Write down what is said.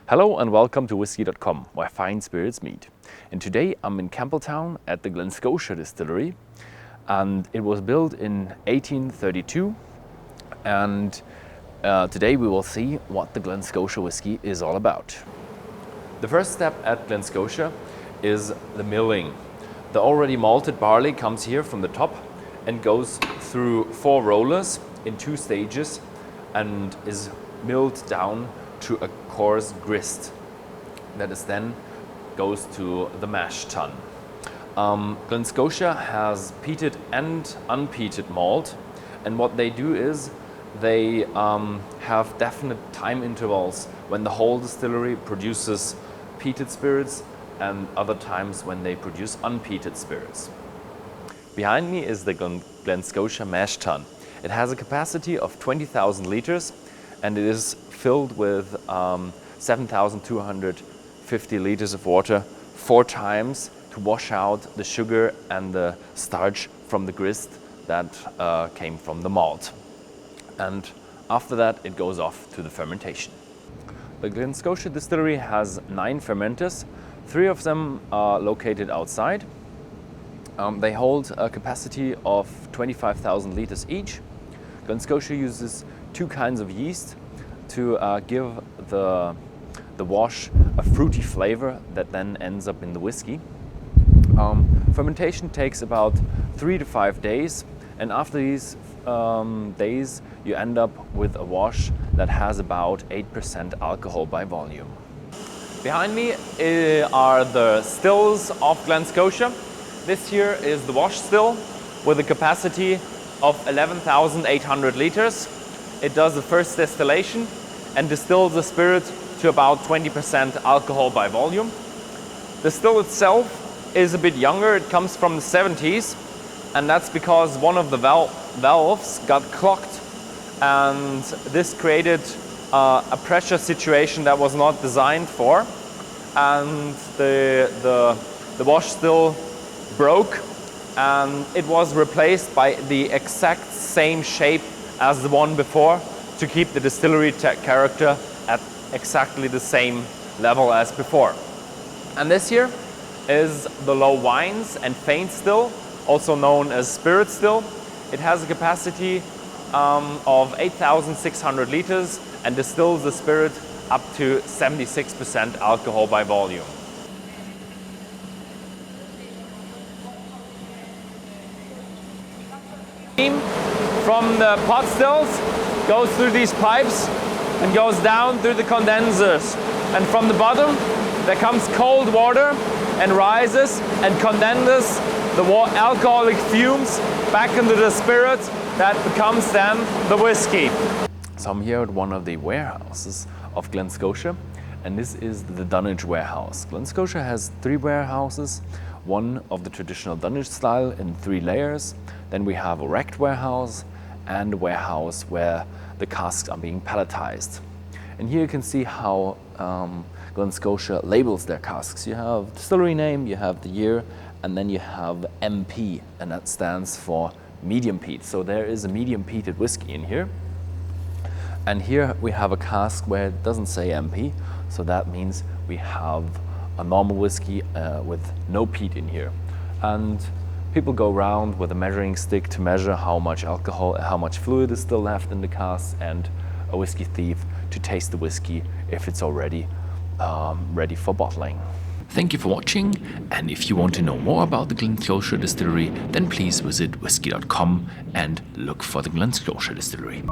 Hello and welcome to Whisky.com, where fine spirits meet. And today I'm in Campbelltown at the Glen Scotia Distillery, and it was built in 1832. And today we will see what the Glen Scotia whiskey is all about. The first step at Glen Scotia is the milling. The already malted barley comes here from the top and goes through 4 rollers in 2 stages and is milled down to a coarse grist that is then goes to the mash tun. Glen Scotia has peated and unpeated malt, and what they do is they have definite time intervals when the whole distillery produces peated spirits and other times when they produce unpeated spirits. Behind me is the Glen Scotia mash tun. It has a capacity of 20,000 liters and it is filled with 7,250 liters of water 4 times to wash out the sugar and the starch from the grist that came from the malt. And after that it goes off to the fermentation. The Glen Scotia Distillery has 9 fermenters. 3 of them are located outside. They hold a capacity of 25,000 liters each. Glen Scotia uses 2 kinds of yeast to give the wash a fruity flavor that then ends up in the whiskey. Fermentation takes about 3 to 5 days, and after these days you end up with a wash that has about 8% alcohol by volume. Behind me are the stills of Glen Scotia. This here is the wash still with a capacity of 11,800 liters. It does the first distillation and distills the spirit to about 20% alcohol by volume. The still itself is a bit younger. It comes from the 70s, and that's because one of the valves got clogged, and this created a pressure situation that was not designed for, and the wash still broke, and it was replaced by the exact same shape as the one before to keep the distillery character at exactly the same level as before. And this here is the low wines and faint still, also known as spirit still. It has a capacity of 8,600 liters and distills the spirit up to 76% alcohol by volume. From the pot stills goes through these pipes and goes down through the condensers, and from the bottom there comes cold water and rises and condenses the alcoholic fumes back into the spirit that becomes then the whiskey. So I'm here at one of the warehouses of Glen Scotia, and this is the Dunnage Warehouse. Glen Scotia has 3 warehouses, one of the traditional Dunnage style in 3 layers. Then we have a racked warehouse and a warehouse where the casks are being palletized. And here you can see how Glen Scotia labels their casks. You have distillery name, you have the year, and then you have MP, and that stands for medium peat. So there is a medium peated whiskey in here. And here we have a cask where it doesn't say MP, so that means we have a normal whiskey with no peat in here. And people go around with a measuring stick to measure how much alcohol, how much fluid is still left in the cask, and a whiskey thief to taste the whiskey if it's already ready for bottling. Thank you for watching, and if you want to know more about the Glen Scotia Distillery, then please visit Whisky.com and look for the Glen Scotia Distillery.